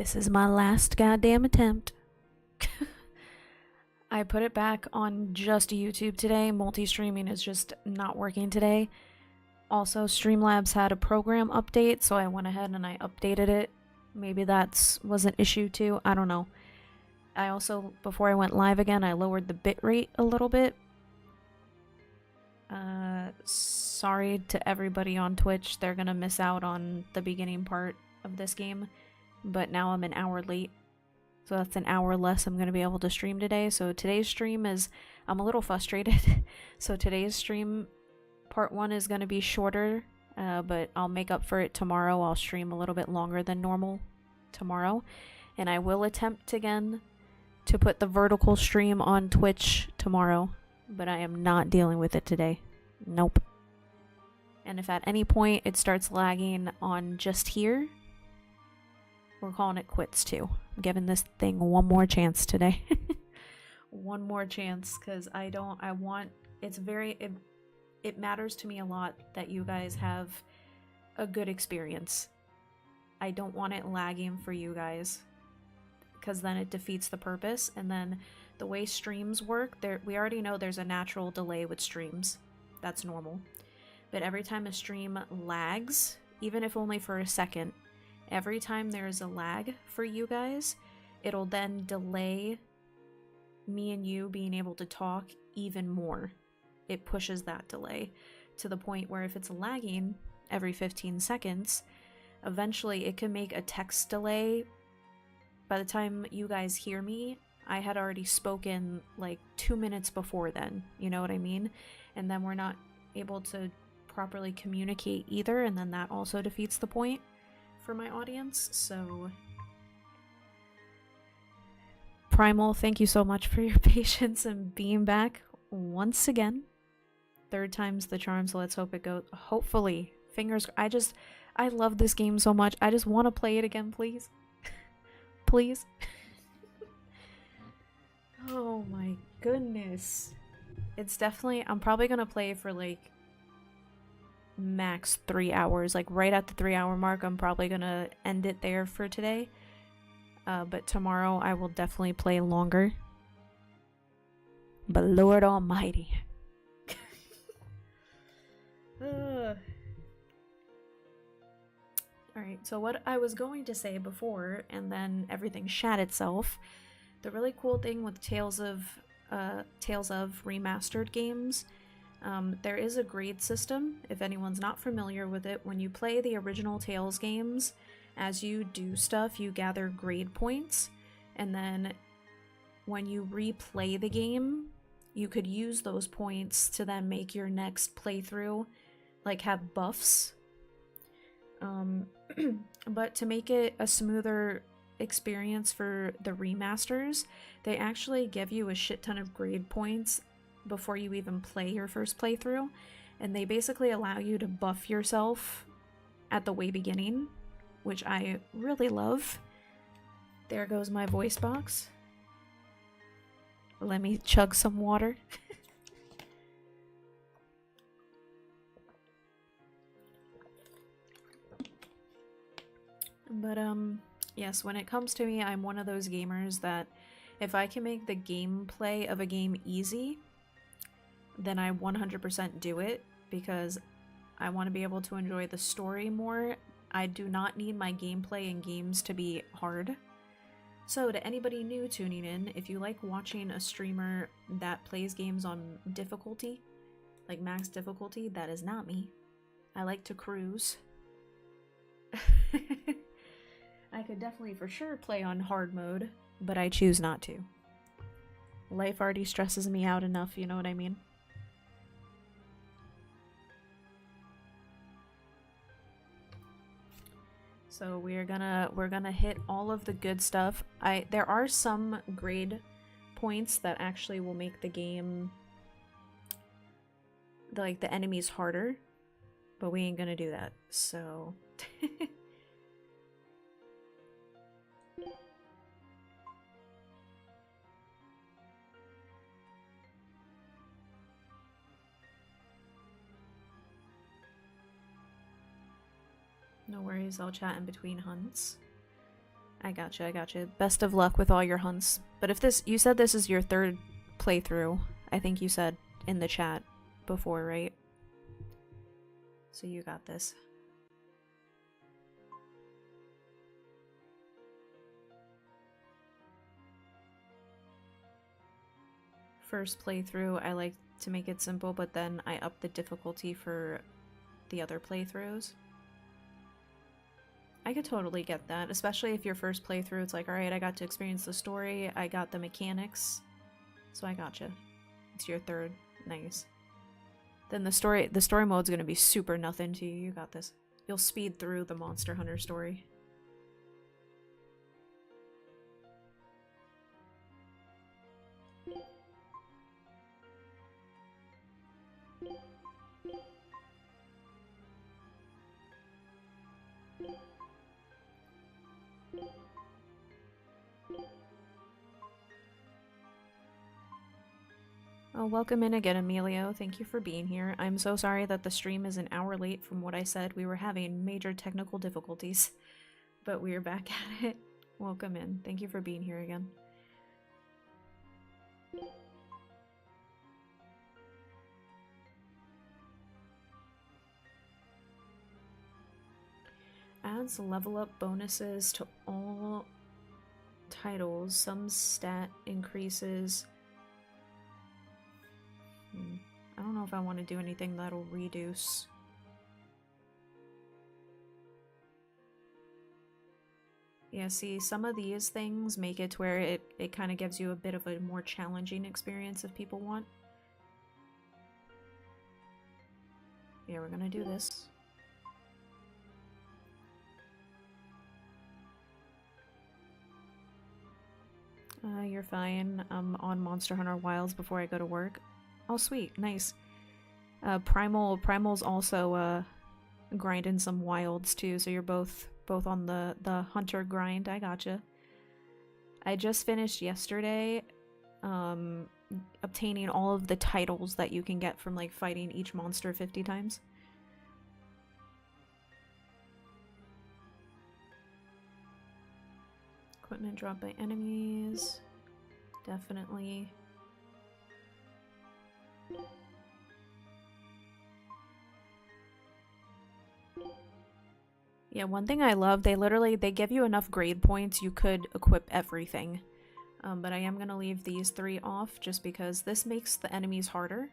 This is my last goddamn attempt. I put it back on just YouTube today. Multi-streaming is just not working today. Also, Streamlabs had a program update, so I went ahead and I updated it. Maybe that was an issue too. I don't know. I also, before I went live again, I lowered the bitrate a little bit. Sorry to everybody on Twitch. They're gonna miss out on the beginning part of this game. But now I'm an hour late. So that's an hour less I'm going to be able to stream today. So today's stream is... I'm a little frustrated. So today's stream, part 1 is going to be shorter. But I'll make up for it tomorrow. I'll stream a little bit longer than normal tomorrow. And I will attempt again to put the vertical stream on Twitch tomorrow. But I am not dealing with it today. Nope. And if at any point it starts lagging on just here, we're calling it quits too. I'm giving this thing one more chance today. One more chance, because it matters to me a lot that you guys have a good experience. I don't want it lagging for you guys, because then it defeats the purpose. And then the way streams work, we already know there's a natural delay with streams. That's normal. But every time a stream lags, even if only for a second, every time there is a lag for you guys, it'll then delay me and you being able to talk even more. It pushes that delay to the point where if it's lagging every 15 seconds, eventually it can make a text delay. By the time you guys hear me, I had already spoken like 2 minutes before then, you know what I mean? And then we're not able to properly communicate either, and then that also defeats the point for my audience. So Primal, thank you so much for your patience and being back once again. Third time's the charm, so let's hope it goes. Hopefully. Fingers. I love this game so much. I just want to play it again, please. Please. Oh my goodness. It's definitely... I'm probably gonna play for like max 3 hours. Like right at the 3-hour mark, I'm probably gonna end it there for today. But tomorrow I will definitely play longer. But Lord Almighty. Alright, so what I was going to say before, and then everything shat itself. The really cool thing with Tales of Remastered games, there is a grade system. If anyone's not familiar with it, when you play the original Tales games, as you do stuff, you gather grade points, and then when you replay the game, you could use those points to then make your next playthrough, like have buffs. But to make it a smoother experience for the remasters, they actually give you a shit ton of grade points before you even play your first playthrough, and they basically allow you to buff yourself at the way beginning, which I really love. There goes my voice box. Let me chug some water. But yes, when it comes to me, I'm one of those gamers that if I can make the gameplay of a game easy, then I 100% do it, because I want to be able to enjoy the story more. I do not need my gameplay in games to be hard. So to anybody new tuning in, if you like watching a streamer that plays games on difficulty, like max difficulty, that is not me. I like to cruise. I could definitely for sure play on hard mode, but I choose not to. Life already stresses me out enough, you know what I mean? So we're gonna hit all of the good stuff. There are some grade points that actually will make the game, like the enemies harder, but we ain't gonna do that. So no worries, I'll chat in between hunts. I gotcha, I gotcha. Best of luck with all your hunts. But if this, you said this is your third playthrough, I think you said in the chat before, right? So you got this. First playthrough, I like to make it simple, but then I up the difficulty for the other playthroughs. I could totally get that, especially if your first playthrough, it's like, alright, I got to experience the story, I got the mechanics, so I gotcha. It's your third. Nice. Then the story mode's gonna be super nothing to you. You got this. You'll speed through the Monster Hunter story. Oh, welcome in again, Emilio. Thank you for being here. I'm so sorry that the stream is an hour late from what I said. We were having major technical difficulties, but we're back at it. Welcome in. Thank you for being here again. Adds level up bonuses to all titles. Some stat increases. I don't know if I want to do anything that'll reduce. Yeah, see, some of these things make it to where it kind of gives you a bit of a more challenging experience if people want. Yeah, we're gonna do this. You're fine. I'm on Monster Hunter Wilds before I go to work. Oh, sweet. Nice. Primal's also grinding some wilds too, so you're both on the hunter grind. I gotcha. I just finished yesterday obtaining all of the titles that you can get from like fighting each monster 50 times. Equipment dropped by enemies. Definitely. Yeah, one thing I love, they give you enough grade points you could equip everything. But I am gonna leave these 3 off just because this makes the enemies harder.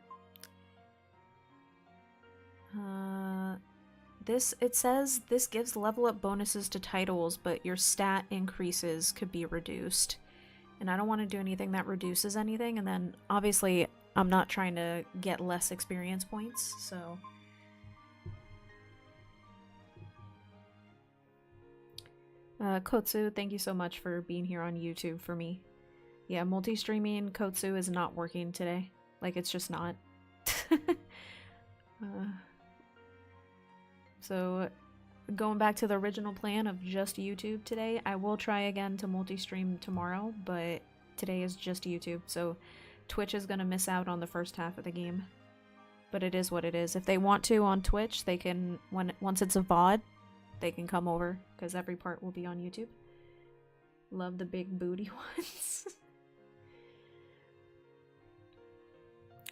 It says this gives level up bonuses to titles, but your stat increases could be reduced. And I don't want to do anything that reduces anything, and then obviously I'm not trying to get less experience points, so... Kotsu, thank you so much for being here on YouTube for me. Yeah, multi-streaming Kotsu is not working today. Like, it's just not. So, going back to the original plan of just YouTube today, I will try again to multi-stream tomorrow, but today is just YouTube, so Twitch is gonna miss out on the first half of the game. But it is what it is. If they want to on Twitch, they can, once it's a VOD, they can come over, because every part will be on YouTube. Love the big booty ones.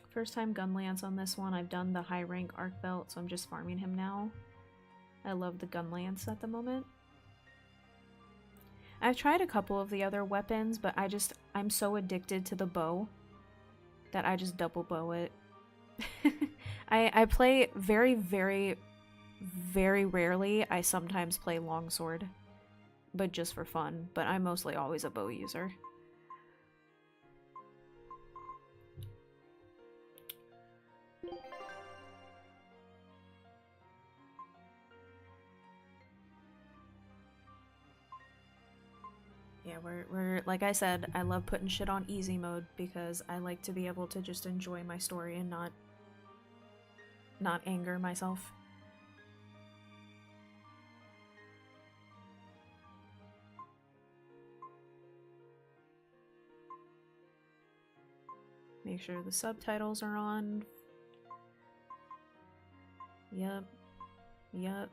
First time Gunlance on this one. I've done the high rank arc belt, so I'm just farming him now. I love the Gunlance at the moment. I've tried a couple of the other weapons, but I'm so addicted to the bow that I just double bow it. I play very, very, very rarely. I sometimes play longsword, but just for fun. But I'm mostly always a bow user. Yeah, we're like I said, I love putting shit on easy mode because I like to be able to just enjoy my story and not anger myself. Make sure the subtitles are on. Yep. Yep.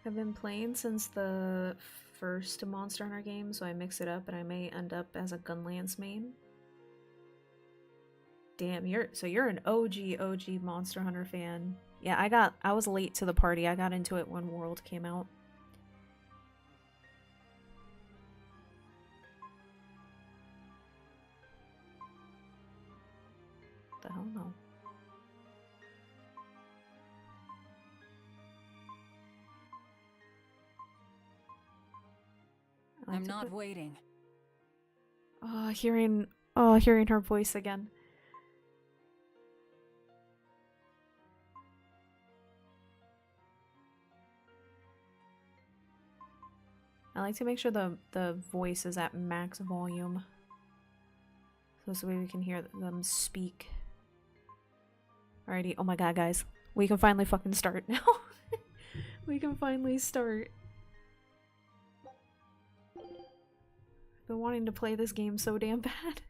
I've been playing since the first Monster Hunter game, so I mix it up and I may end up as a Gunlance main. Damn, you're an OG Monster Hunter fan. Yeah, I was late to the party. I got into it when World came out. The hell no. I'm not waiting. Hearing her voice again. I like to make sure the voice is at max volume. So this way we can hear them speak. Alrighty, oh my god guys. We can finally fucking start now. We can finally start. I've been wanting to play this game so damn bad.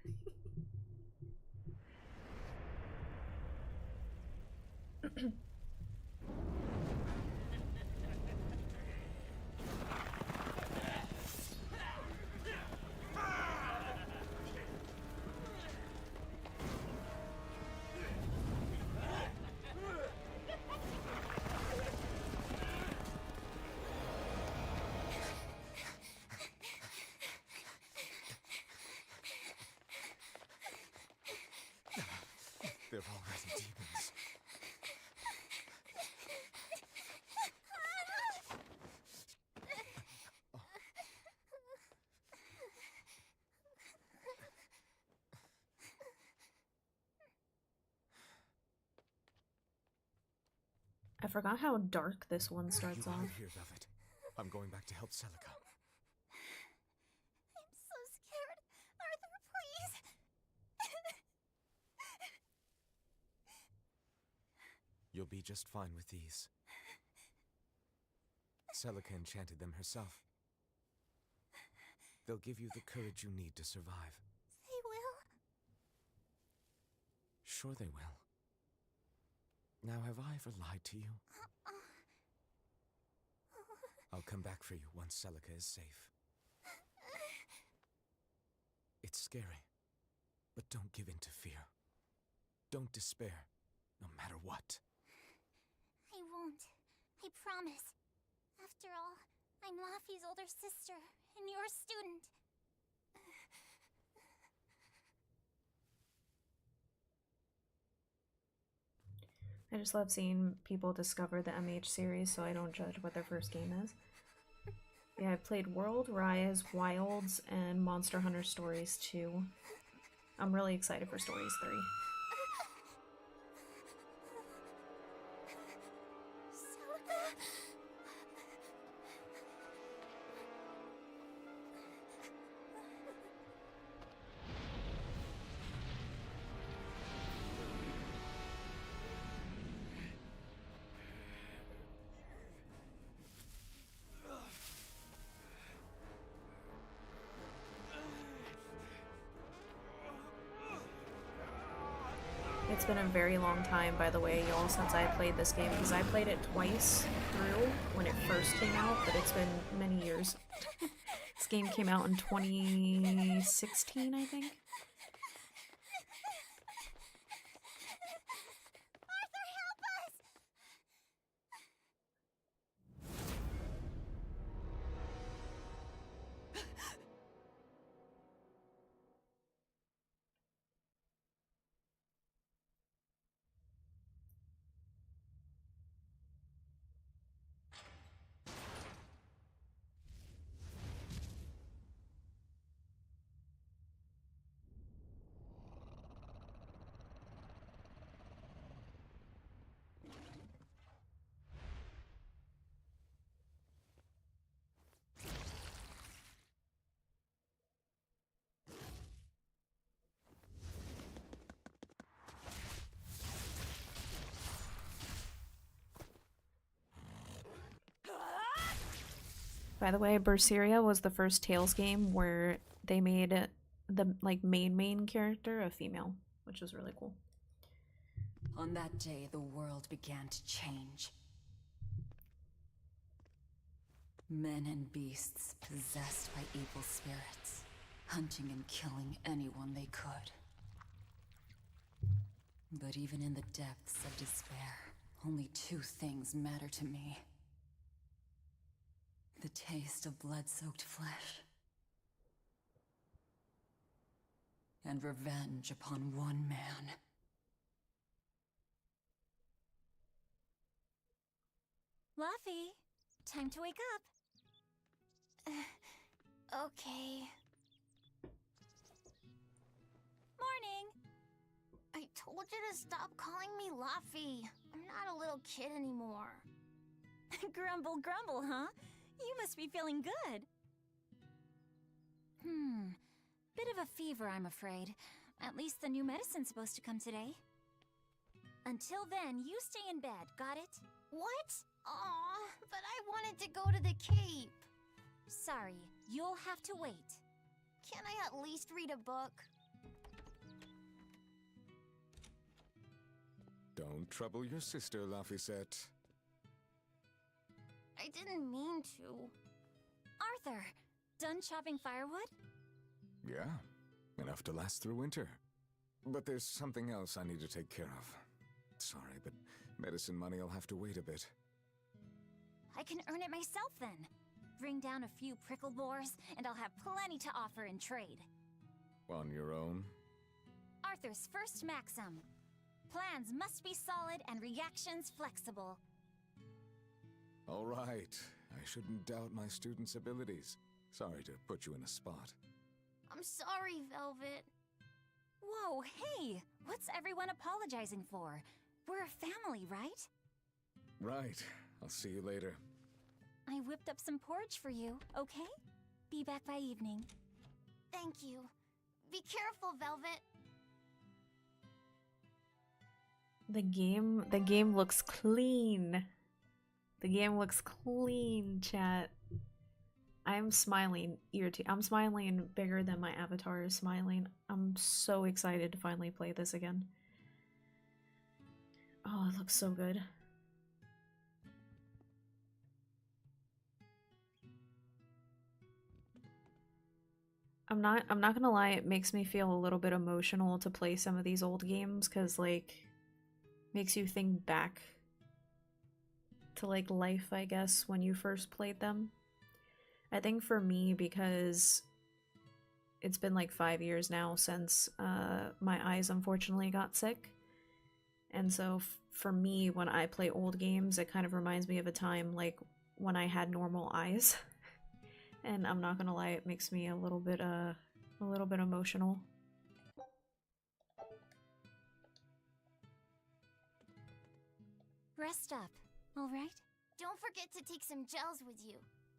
They're already demons. I forgot how dark this one starts off. Here, Velvet. I'm going back to help Celica. I'm so scared. Arthur, please. You'll be just fine with these. Celica enchanted them herself. They'll give you the courage you need to survive. They will? Sure they will. Now, have I ever lied to you? I'll come back for you once Celica is safe. It's scary, but don't give in to fear. Don't despair, no matter what. I won't. I promise. After all, I'm Laffy's older sister, and your student. I just love seeing people discover the MH series so I don't judge what their first game is. Yeah, I've played World, Rise, Wilds, and Monster Hunter Stories 2. I'm really excited for Stories 3. It's been a very long time, by the way, y'all, since I played this game, because I played it twice through when it first came out, but it's been many years. This game came out in 2016, I think. Arthur, help us! By the way, Berseria was the first Tales game where they made the main character a female, which was really cool. On that day, the world began to change. Men and beasts possessed by evil spirits, hunting and killing anyone they could. But even in the depths of despair, only two things matter to me. The taste of blood-soaked flesh, and revenge upon one man. Luffy, time to wake up. Okay. Morning. I told you to stop calling me Luffy. I'm not a little kid anymore. Grumble, grumble, huh? You must be feeling good. Bit of a fever, I'm afraid. At least the new medicine's supposed to come today. Until then, you stay in bed, got it? What? Aw, but I wanted to go to the cape. Sorry, you'll have to wait. Can I at least read a book? Don't trouble your sister, Laphicet. I didn't mean to. Arthur, done chopping firewood? Yeah, enough to last through winter. But there's something else I need to take care of. Sorry, but medicine money will have to wait a bit. I can earn it myself then. Bring down a few prickle boars, and I'll have plenty to offer in trade. On your own? Arthur's first maxim. Plans must be solid and reactions flexible. All right. I shouldn't doubt my students' abilities. Sorry to put you in a spot. I'm sorry, Velvet. Whoa, hey! What's everyone apologizing for? We're a family, right? Right. I'll see you later. I whipped up some porridge for you, okay? Be back by evening. Thank you. Be careful, Velvet. The game looks clean. The game looks clean, chat. I'm smiling ear to I'm smiling bigger than my avatar is smiling. I'm so excited to finally play this again. Oh, it looks so good. I'm not gonna lie, it makes me feel a little bit emotional to play some of these old games because like makes you think back to like life, I guess, when you first played them. I think for me, because it's been like 5 years now since my eyes unfortunately got sick. And so for me, when I play old games, it kind of reminds me of a time like when I had normal eyes. And I'm not gonna lie, it makes me a little bit emotional. Rest up, all right? Don't forget to take some gels with you.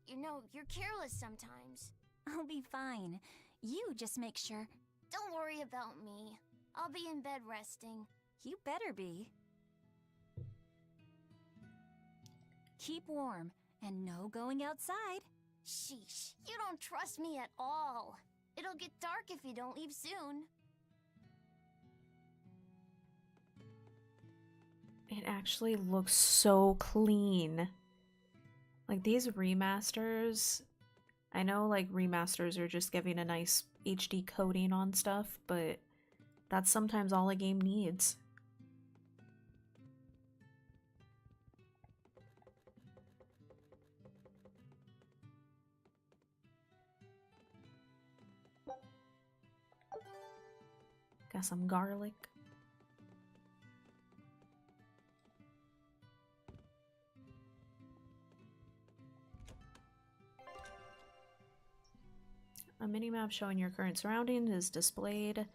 You know, you're careless sometimes. I'll be fine. You just make sure. Don't worry about me. I'll be in bed resting. You better be. Keep warm, and no going outside. Sheesh, you don't trust me at all. It'll get dark if you don't leave soon. It actually looks so clean. Like these remasters, I know like remasters are just giving a nice HD coating on stuff, but that's sometimes all a game needs. Got some garlic. A minimap showing your current surroundings is displayed.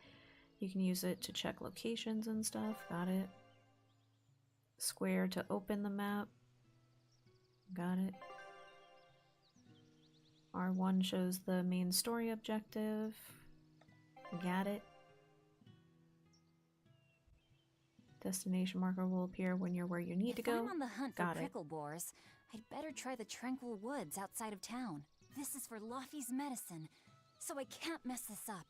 You can use it to check locations and stuff. Got it. Square to open the map. Got it. R1 shows the main story objective. Got it. Destination marker will appear when you're where you need to go. If I'm on the hunt Got for it. prickle boars, I'd better try the tranquil woods outside of town. This is for Laufey's medicine, so I can't mess this up.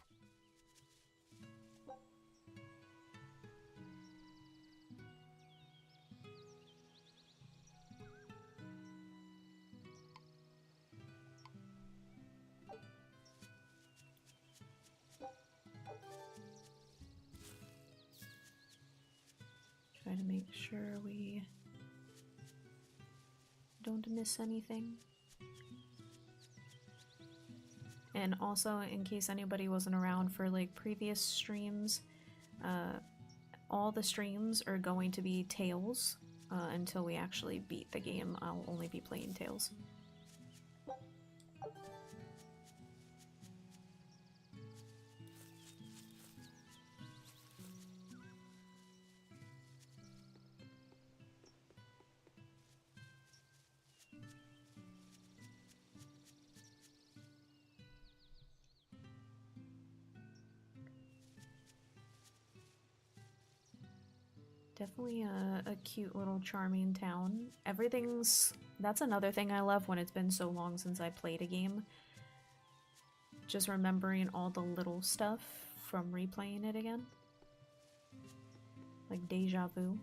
sure we don't miss anything. And also, in case anybody wasn't around for like previous streams, all the streams are going to be Tales until we actually beat the game. I'll only be playing Tales. Definitely a cute little charming town. That's another thing I love when it's been so long since I played a game. Just remembering all the little stuff from replaying it again. Like deja vu.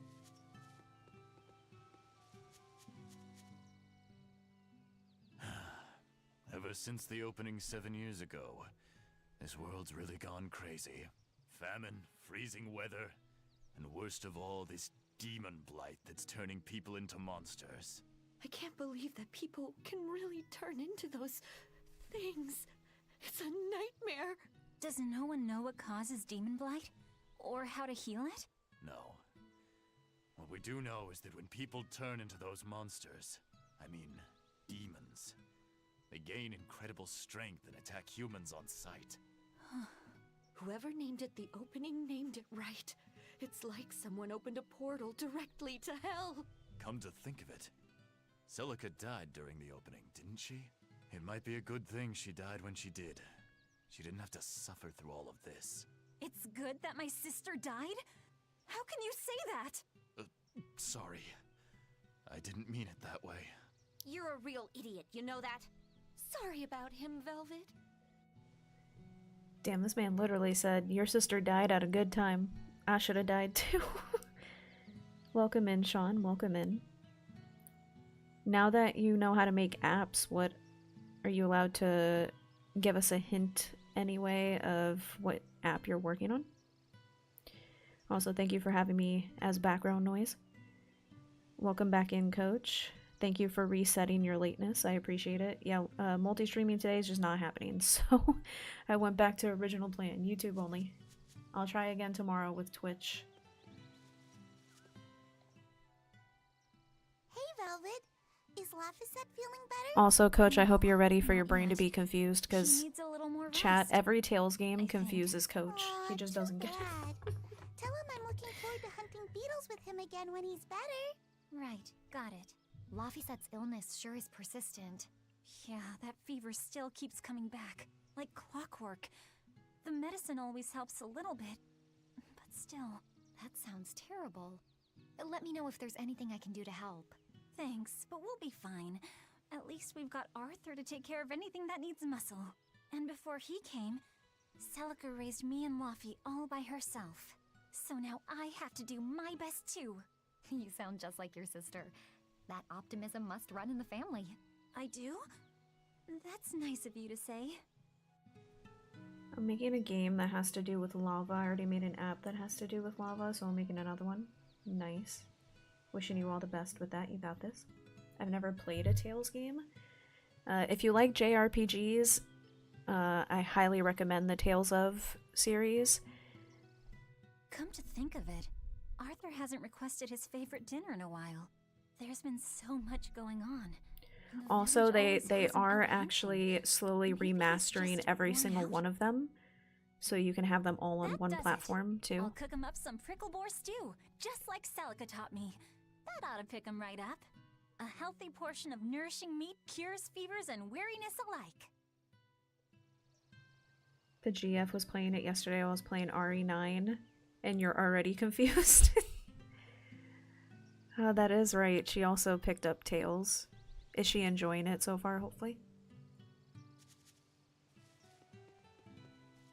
Ever since the opening 7 years ago, this world's really gone crazy. Famine, freezing weather, and worst of all, this demon blight that's turning people into monsters. I can't believe that people can really turn into those things. It's a nightmare. Does no one know what causes demon blight? Or how to heal it? No. What we do know is that when people turn into those monsters, I mean, demons, they gain incredible strength and attack humans on sight. Whoever named it the opening named it right. It's like someone opened a portal directly to hell. Come to think of it, Celica died during the opening, didn't she? It might be a good thing she died when she did. She didn't have to suffer through all of this. It's good that my sister died? How can you say that? Sorry. I didn't mean it that way. You're a real idiot, you know that? Sorry about him, Velvet. Damn, this man literally said, your sister died at a good time. I should have died too. Welcome in, Sean. Welcome in. Now that you know how to make apps, what are you allowed to give us a hint anyway of what app you're working on? Also, thank you for having me as background noise. Welcome back in, Coach. Thank you for resetting your lateness. I appreciate it. Yeah, multi-streaming today is just not happening, so I went back to original plan, YouTube only. I'll try again tomorrow with Twitch. Hey, Velvet. Is Laphicet feeling better? Also, Coach, I hope you're ready for your brain to be confused, She because needs a little more chat, rest. every Tales game confuses Coach. Aw, He just too doesn't get it. bad. Tell him I'm looking forward to hunting beetles with him again when he's better. Right, got it. Laphicet's illness sure is persistent. Yeah, that fever still keeps coming back, like clockwork. The medicine always helps a little bit, but still, that sounds terrible. Let me know if there's anything I can do to help. Thanks, but we'll be fine. At least we've got Arthur to take care of anything that needs muscle. And before he came, Celica raised me and Laffy all by herself. So now I have to do my best too. You sound just like your sister. That optimism must run in the family. I do? That's nice of you to say. I'm making a game that has to do with lava. I already made an app that has to do with lava, so I'm making another one. Nice. Wishing you all the best with that. You got this. I've never played a Tales game. If you like JRPGs, I highly recommend the Tales of series. Come to think of it, Arthur hasn't requested his favorite dinner in a while. There's been so much going on. The Also, village they always has an are open actually kitchen. slowly Maybe he's remastering just every worn single out. one of them, so you can have them all on That one does it. platform I'll too. cook him up some prickle boar stew, just like Celica taught me. That ought to pick him right up. A healthy portion of nourishing meat cures fevers and weariness alike. The GF was playing it yesterday. I was playing RE9, and you're already confused. That is right. She also picked up Tales. Is she enjoying it so far, hopefully?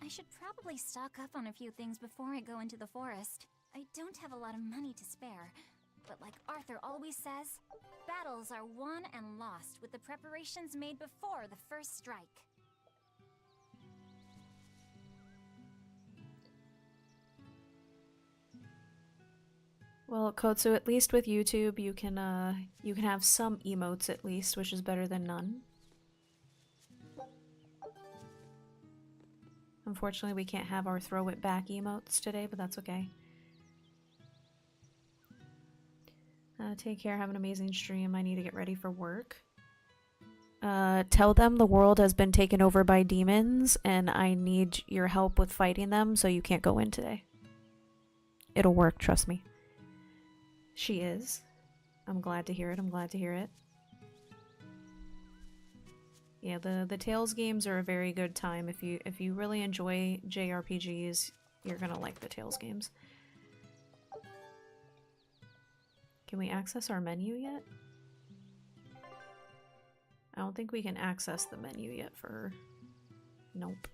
I should probably stock up on a few things before I go into the forest. I don't have a lot of money to spare, but like Arthur always says, battles are won and lost with the preparations made before the first strike. Well, Kotsu, at least with YouTube, you can have some emotes at least, which is better than none. Unfortunately, we can't have our throw it back emotes today, but that's okay. Take care, have an amazing stream. I need to get ready for work. Tell them the world has been taken over by demons, and I need your help with fighting them, so you can't go in today. It'll work, trust me. She is. I'm glad to hear it. I'm glad to hear it. Yeah, the Tales games are a very good time. If you really enjoy JRPGs, you're gonna like the Tales games. Can we access our menu yet? I don't think we can access the menu yet for her. Nope.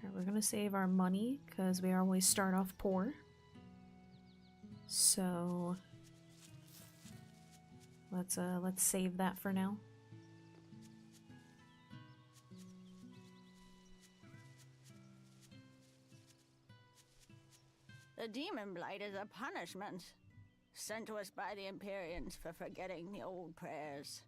Alright, we're gonna save our money because we always start off poor. So let's save that for now. The demon blight is a punishment sent to us by the Empyreans for forgetting the old prayers.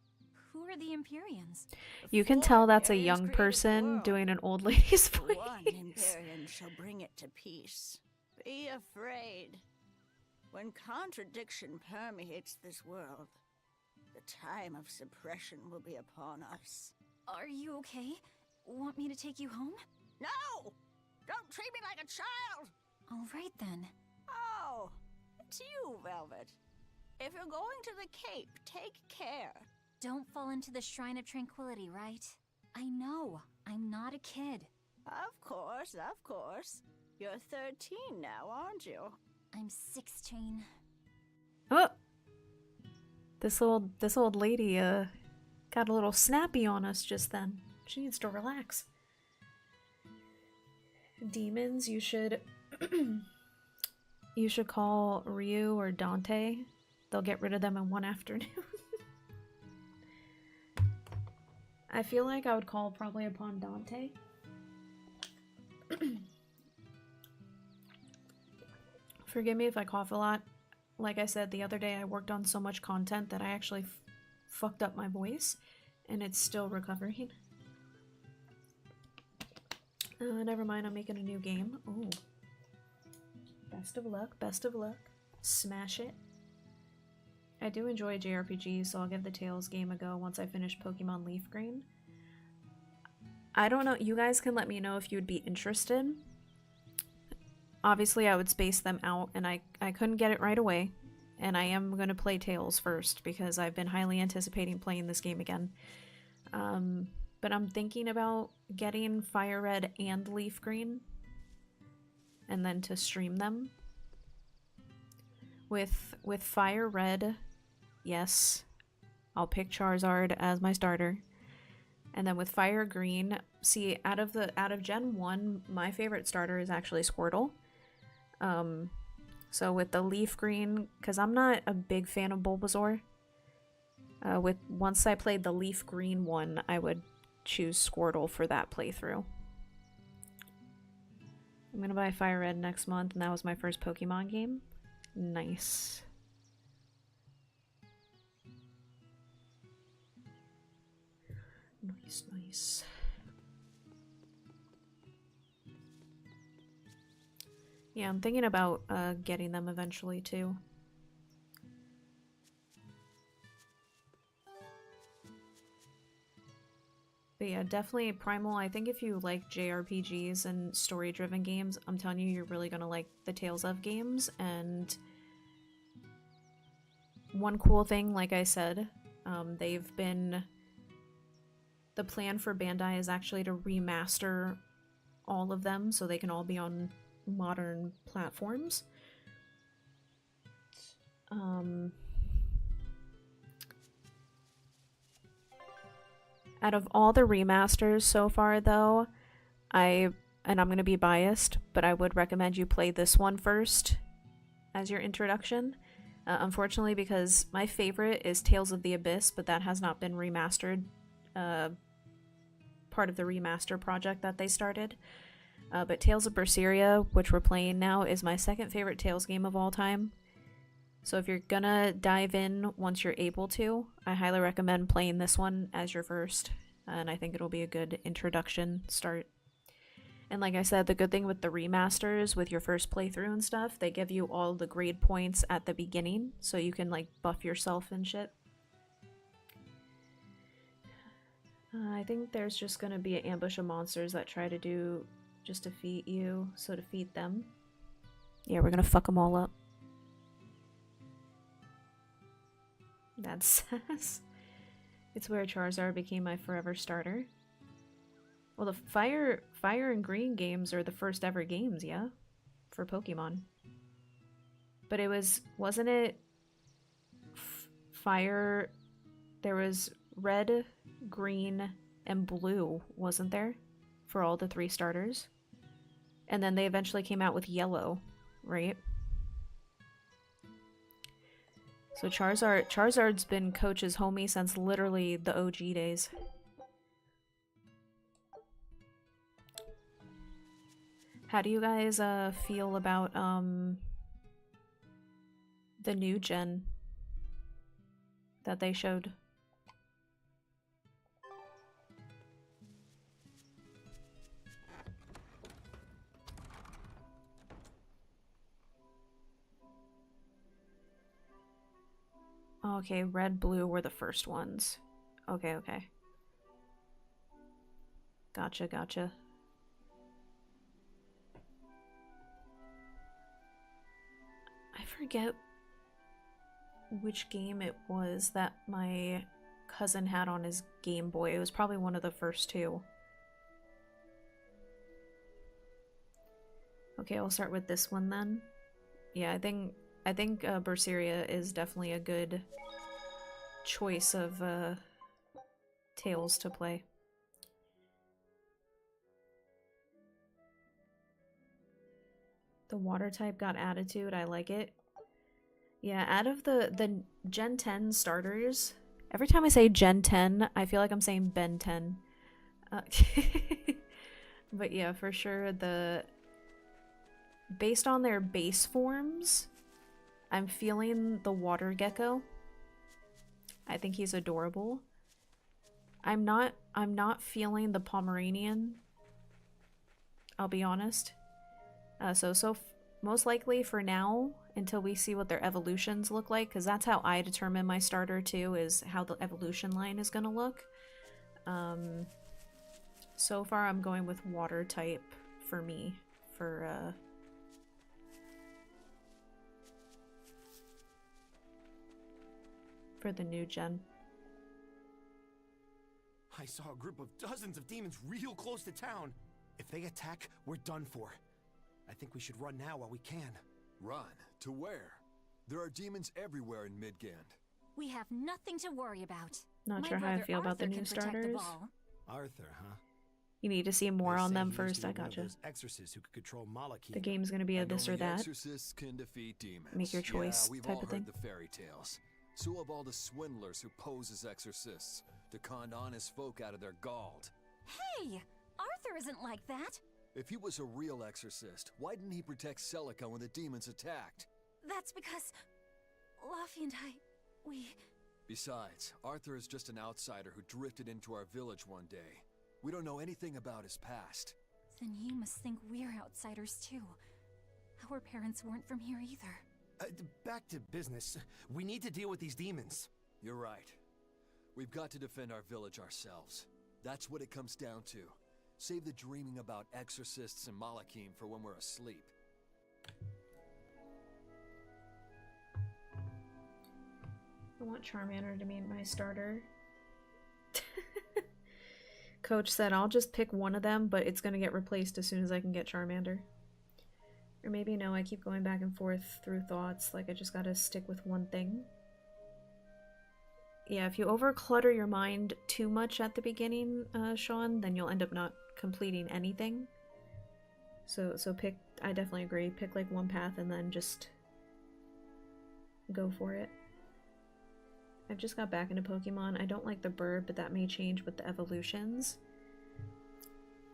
Who are the Empyreans? You can tell that's a young person doing an old lady's voice. One Empyrean shall bring it to peace. Be afraid. When contradiction permeates this world, the time of suppression will be upon us. Are you okay? Want me to take you home? No! Don't treat me like a child! All right then. Oh, it's you, Velvet. If you're going to the Cape, take care. Don't fall into the Shrine of Tranquility, right? I know. I'm not a kid. Of course, of course. You're 13 now, aren't you? I'm 16. Oh! This old lady got a little snappy on us just then. She needs to relax. Demons, you should you should call Ryu or Dante. They'll get rid of them in one afternoon. I feel like I would call probably upon Dante. Forgive me if I cough a lot. Like I said the other day, I worked on so much content that I actually fucked up my voice, and it's still recovering. Never mind, I'm making a new game. Oh. Best of luck, best of luck. Smash it. I do enjoy JRPGs, so I'll give the Tales game a go once I finish Pokemon Leaf Green. I don't know, you guys can let me know if you would be interested. Obviously, I would space them out, and I couldn't get it right away. And I am going to play Tales first, because I've been highly anticipating playing this game again. But I'm thinking about getting Fire Red and Leaf Green, and then to stream them. With Fire Red, yes, I'll pick Charizard as my starter. And then with Fire Green, see, out of Gen 1, my favorite starter is actually Squirtle. So with the Leaf Green, because I'm not a big fan of Bulbasaur, once I played the Leaf Green one, I would choose Squirtle for that playthrough. I'm gonna buy Fire Red next month, and that was my first Pokemon game. Nice. Nice, nice. Yeah, I'm thinking about getting them eventually too. But yeah, definitely Primal. I think if you like JRPGs and story-driven games, I'm telling you, you're really gonna like the Tales of games. And one cool thing, like I said, the plan for Bandai is actually to remaster all of them so they can all be on modern platforms. Out of all the remasters so far, though, and I'm going to be biased, but I would recommend you play this one first as your introduction. Unfortunately, because my favorite is Tales of the Abyss, but that has not been remastered part of the remaster project that they started. But Tales of Berseria, which we're playing now, is my second favorite Tales game of all time. So if you're gonna dive in once you're able to, I highly recommend playing this one as your first. And I think it'll be a good introduction start. And like I said, the good thing with the remasters, with your first playthrough and stuff, they give you all the grade points at the beginning, so you can like buff yourself and shit. I think there's just gonna be an ambush of monsters that try to just defeat you, so defeat them. Yeah, we're gonna fuck them all up. That's it's where Charizard became my forever starter. Well, the Fire and Green games are the first ever games, yeah? For Pokemon. But it wasn't it Fire, there was Red, Green, and Blue, wasn't there? For all the 3 starters. And then they eventually came out with Yellow, right? So Charizard's been Coach's homie since literally the OG days. How do you guys feel about the new gen that they showed? Okay, red, blue were the first ones. Okay, okay. Gotcha, gotcha. I forget which game it was that my cousin had on his Game Boy. It was probably one of the first 2. Okay, I'll start with this one then. Yeah, I think Berseria is definitely a good choice of Tales to play. The water type got attitude, I like it. Yeah, out of the Gen 10 starters, every time I say Gen 10, I feel like I'm saying Ben 10. But yeah, for sure, based on their base forms, I'm feeling the water gecko. I think he's adorable. I'm not feeling the Pomeranian. I'll be honest. So most likely for now, until we see what their evolutions look like, because that's how I determine my starter too, is how the evolution line is gonna look. So far I'm going with water type for me, for the new gen. I saw a group of dozens of demons real close to town. If they attack, we're done for. I think we should run now while we can. Run? To where? There are demons everywhere in Midgand. We have nothing to worry about. Not sure how I feel about the new starters. Arthur, huh? You need to see more on them He used first. to I be one of gotcha. those exorcists who could control Malachite. The game's gonna be a And this or only that. exorcists can defeat demons. Make your choice yeah, we've type all of thing. heard the fairy tales. So have all the swindlers who pose as exorcists to con honest folk out of their gald. Hey! Arthur isn't like that! If he was a real exorcist, why didn't he protect Celica when the demons attacked? That's because Laufey and we... Besides, Arthur is just an outsider who drifted into our village one day. We don't know anything about his past. Then you must think we're outsiders too. Our parents weren't from here either. Back to business. We need to deal with these demons. You're right. We've got to defend our village ourselves. That's what it comes down to. Save the dreaming about exorcists and Malachim for when we're asleep. I want Charmander to be my starter. Coach said I'll just pick one of them, but it's gonna get replaced as soon as I can get Charmander. Or maybe no, I keep going back and forth through thoughts, like I just gotta stick with one thing. Yeah, if you overclutter your mind too much at the beginning, Sean, then you'll end up not completing anything. So pick, I definitely agree, pick like one path and then just go for it. I've just got back into Pokemon. I don't like the bird, but that may change with the evolutions.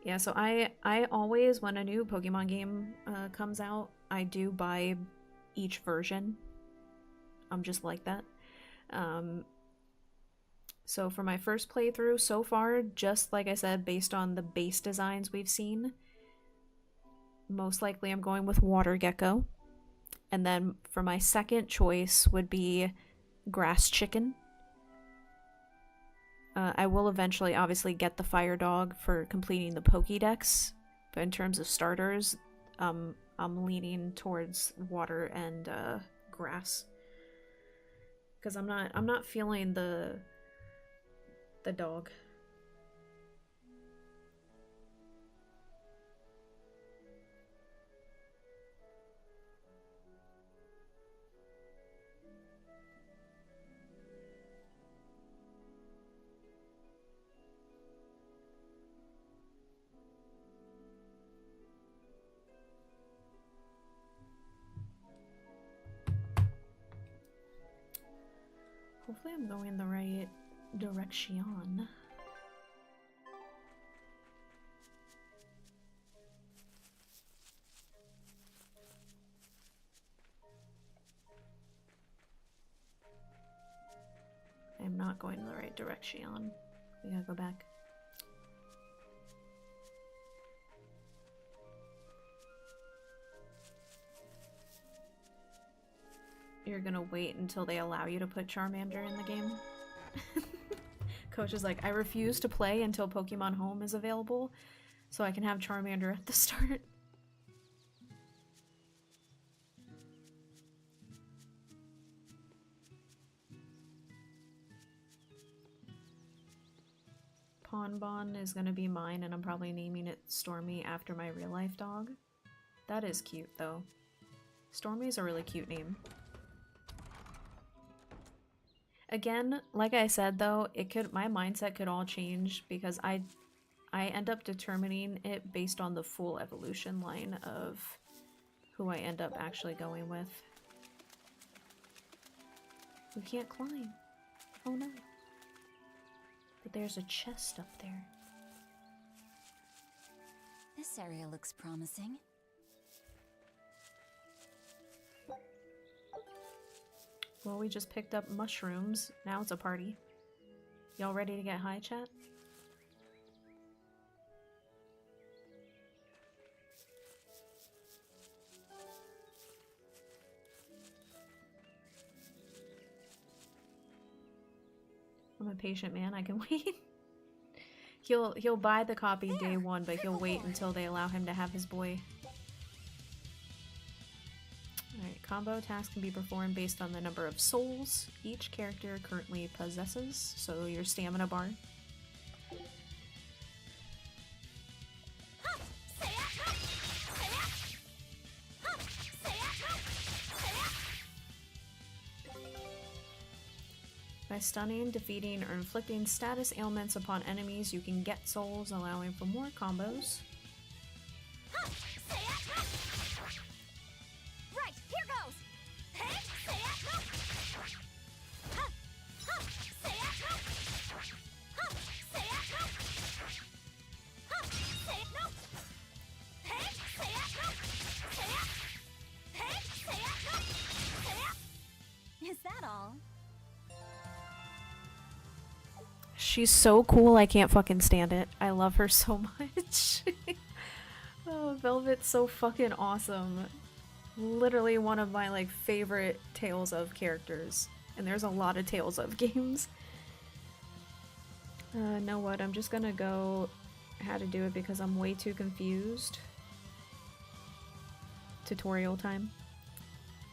Yeah, so I always, when a new Pokemon game comes out, I do buy each version. I'm just like that. So for my first playthrough so far, just like I said, based on the base designs we've seen, most likely I'm going with Water Gecko. And then for my second choice would be Grass Chicken. I will eventually obviously get the Fire Dog for completing the Pokédex, but in terms of starters, I'm leaning towards water and grass. Because I'm not feeling the dog. Hopefully I'm going the right direction. I'm not going the right direction. We gotta go back. You're gonna wait until they allow you to put Charmander in the game? Coach is like, I refuse to play until Pokemon Home is available, so I can have Charmander at the start. Bonbon is gonna be mine, and I'm probably naming it Stormy after my real life dog. That is cute, though. Stormy is a really cute name. Again, like I said though, my mindset could all change because I end up determining it based on the full evolution line of who I end up actually going with. We can't climb. Oh no. But there's a chest up there. This area looks promising. Well, we just picked up mushrooms. Now it's a party. Y'all ready to get high, chat? I'm a patient man, I can wait. He'll buy the copy day one, but he'll wait until they allow him to have his boy. Alright, combo attacks can be performed based on the number of souls each character currently possesses, so your stamina bar. By stunning, defeating, or inflicting status ailments upon enemies, you can get souls, allowing for more combos. Right, here goes! Is that all? She's so cool, I can't fucking stand it. I love her so much. Oh, Velvet's so fucking awesome. Literally one of my like favorite Tales of characters. And there's a lot of Tales of games. Know what? I'm just gonna go how to do it because I'm way too confused. Tutorial time.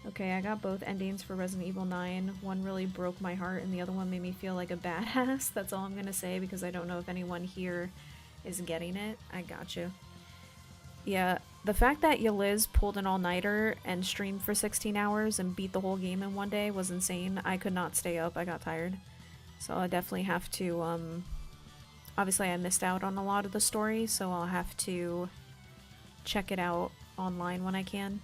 Okay, I got both endings for Resident Evil 9. One really broke my heart and the other one made me feel like a badass. That's all I'm gonna say because I don't know if anyone here is getting it. I gotcha. Yeah, the fact that Yaliz pulled an all-nighter and streamed for 16 hours and beat the whole game in one day was insane. I could not stay up. I got tired. So I definitely have to, obviously I missed out on a lot of the story, so I'll have to check it out online when I can.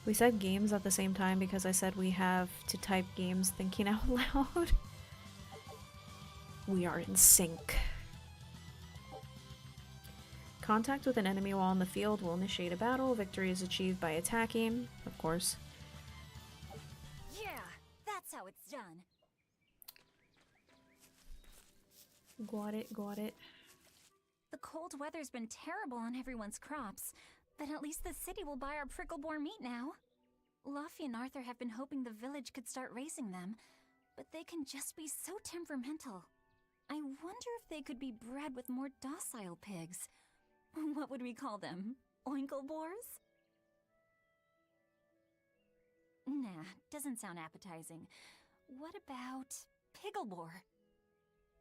We said games at the same time because I said we have to type games thinking out loud. We are in sync. Contact with an enemy while on the field will initiate a battle. Victory is achieved by attacking, of course. Yeah, that's how it's done. Got it, got it. The cold weather's been terrible on everyone's crops, but at least the city will buy our prickle-boar meat now. Luffy and Arthur have been hoping the village could start raising them, but they can just be so temperamental. I wonder if they could be bred with more docile pigs. What would we call them? Oinkle-boars? Nah, doesn't sound appetizing. What about Piggleboar?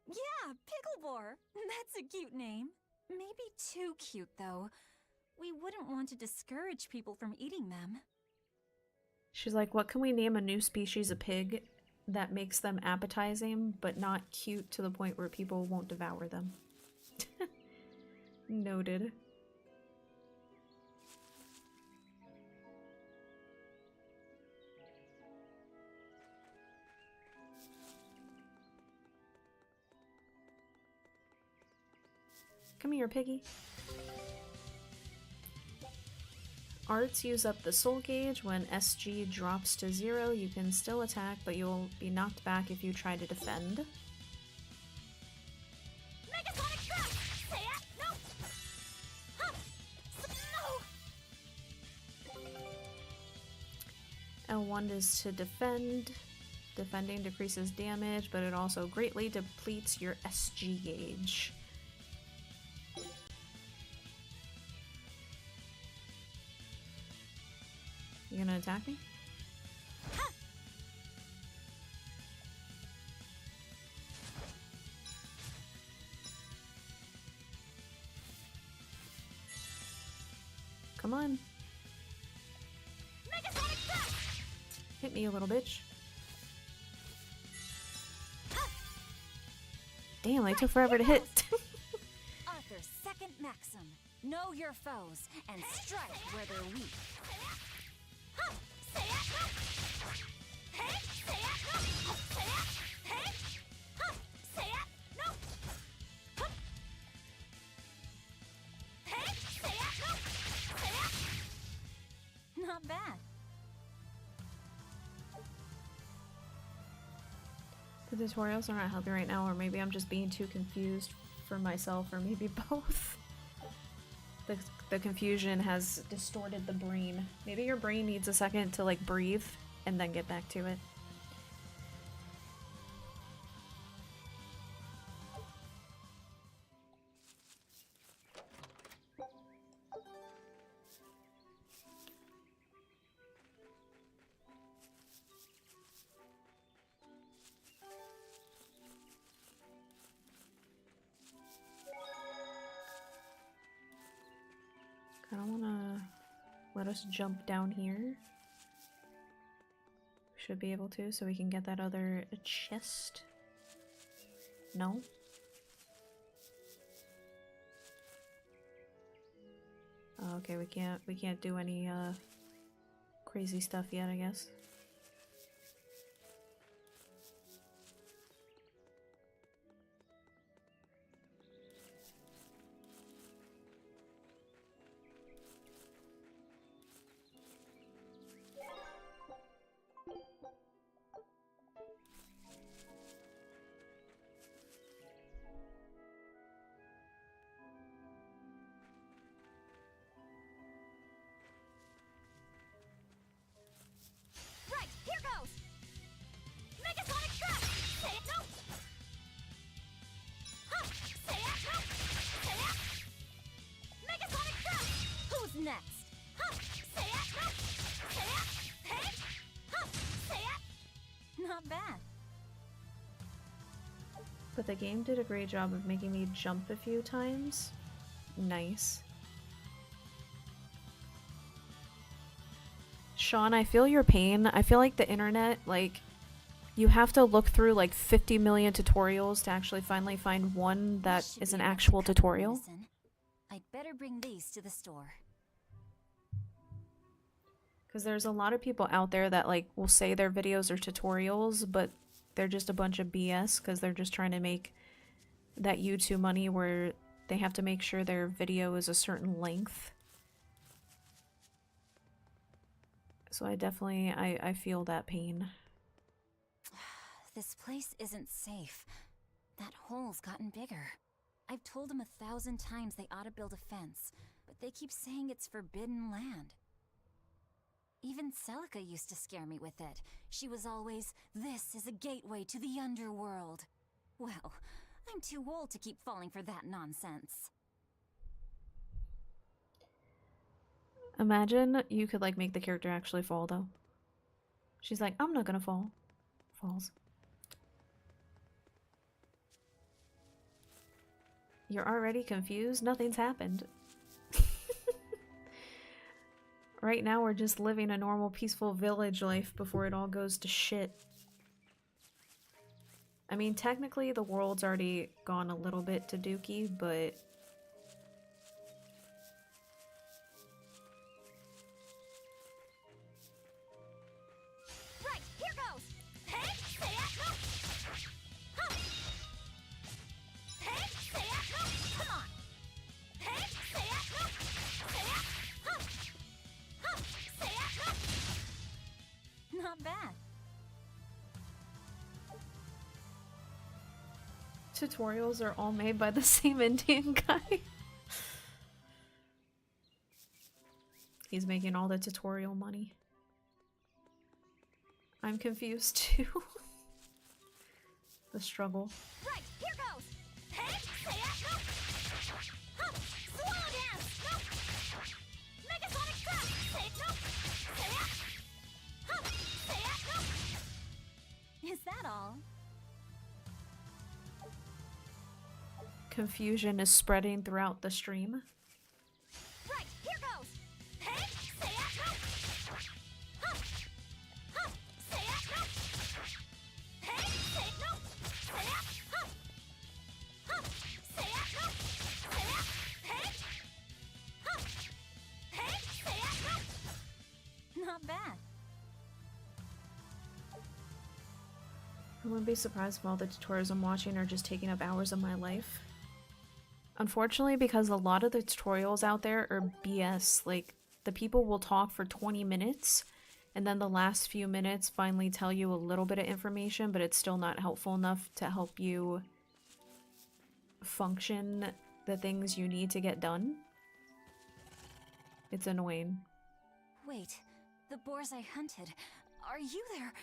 Yeah, Piggleboar! That's a cute name. Maybe too cute, though. We wouldn't want to discourage people from eating them. She's like, what can we name a new species of pig that makes them appetizing, but not cute to the point where people won't devour them? Noted. Come here, piggy. Arts use up the soul gauge. When SG drops to 0, you can still attack, but you'll be knocked back if you try to defend. Megasonic Trap! Say it! No! Huh! No! L1 is to defend. Defending decreases damage, but it also greatly depletes your SG gauge. You gonna attack me? Come on. Hit me, you little bitch. Damn, I took forever to hit. Arthur's second maxim. Know your foes and strike where they're weak. Not bad. The tutorials are not helping right now, or maybe I'm just being too confused for myself, or maybe both. The confusion has distorted the brain. Maybe your brain needs a second to like breathe and then get back to it. I don't wanna let us jump down here. Should be able to, so we can get that other chest. No? Oh, okay, we can't do any crazy stuff yet, I guess. Right, here goes! Megasonic Trap! Say it, no! Huh! Say it, no! Say it! Megasonic Trap! Who's next? Huh! Say it, no! Say it! Hey! Huh! Say it! Not bad. But the game did a great job of making me jump a few times. Nice. Sean, I feel your pain. I feel like the internet, like, you have to look through like 50 million tutorials to actually finally find one that is an actual tutorial. I'd better bring these to the store. Because there's a lot of people out there that like will say their videos are tutorials, but they're just a bunch of BS because they're just trying to make that YouTube money where They have to make sure their video is a certain length. So I definitely, I feel that pain. This place isn't safe. That hole's gotten bigger. I've told them 1,000 times they ought to build a fence, but they keep saying it's forbidden land. Even Celica used to scare me with it. She was always, "This is a gateway to the underworld." Well, I'm too old to keep falling for that nonsense. Imagine you could like make the character actually fall though. She's like, I'm not gonna fall. Falls. You're already confused? Nothing's happened. Right now we're just living a normal peaceful village life before it all goes to shit. I mean, technically the world's already gone a little bit to dookie, but Right, here goes! Hey, say it, no! Huh! Hey, say it, no! Come on! Hey, say it, no! Say it! Huh! Huh! Say it, no! Not bad. tutorials are all made by the same Indian guy. He's making all the tutorial money. I'm confused too. The struggle. Right, here goes! Hey, say it, no! Huh! Swallow dance, no! Megasonic crash, say it, no! Say it! Huh! Say it, no! Is that all? Confusion is spreading throughout the stream. Right, here goes! Hey, say it, no! Huh! Huh! Say it, no! Hey, say it, no! Say it! Huh! Huh! Say it, no! Say it! Hey! Huh! Hey, say it, no! Not bad. I wouldn't be surprised if all the tutorials I'm watching are just taking up hours of my life. Unfortunately, because a lot of the tutorials out there are BS. Like, the people will talk for 20 minutes, and then the last few minutes finally tell you a little bit of information, but it's still not helpful enough to help you function the things you need to get done. It's annoying. Wait, the boars I hunted. Are you there?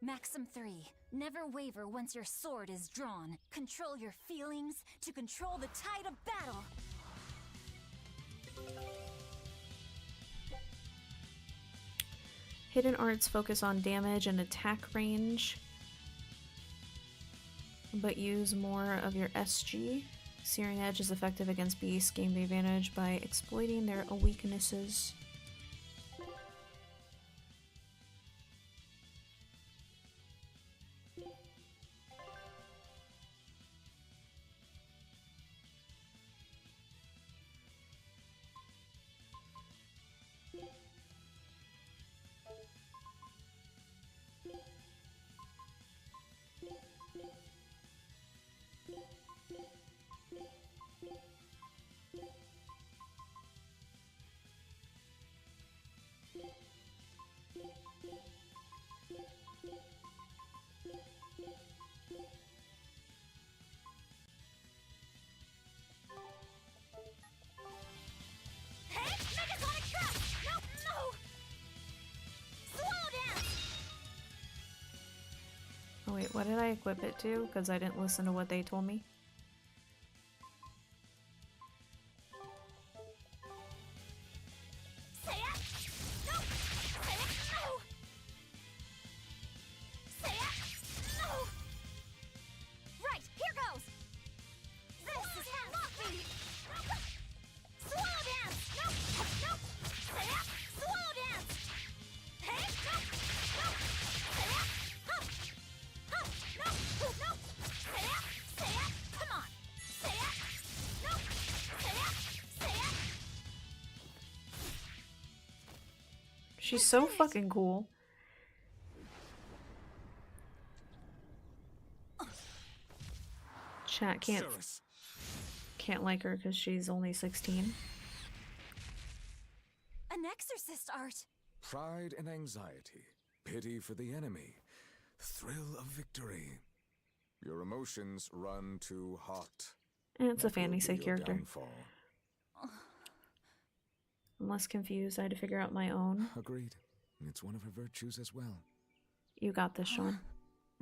Maxim 3. Never waver once your sword is drawn. Control your feelings to control the tide of battle. Hidden arts focus on damage and attack range, but use more of your SG. Searing Edge is effective against beasts. Gain the advantage by exploiting their weaknesses. Hey, Megasonic crash! No, no! Swallow dance! Oh wait, what did I equip it to? Because I didn't listen to what they told me. Say it! No! Say it! No! Say it! No! Right, here goes! This is Luffy! Swallow dance! No! No! Say it! Swallow dance! Hey! No! No! Say it! Huh! Huh! No! No! Say it! Say it! Come on! Say it! No! Say it! Say it! She's so fucking cool. Chat can't like her because she's only 16. An exorcist art! Pride and anxiety, pity for the enemy, thrill of victory. Your emotions run too hot. And it's a That will fantasy be your character. downfall. I'm less confused. I had to figure out my own. Agreed. It's one of her virtues as well. You got this, Sean.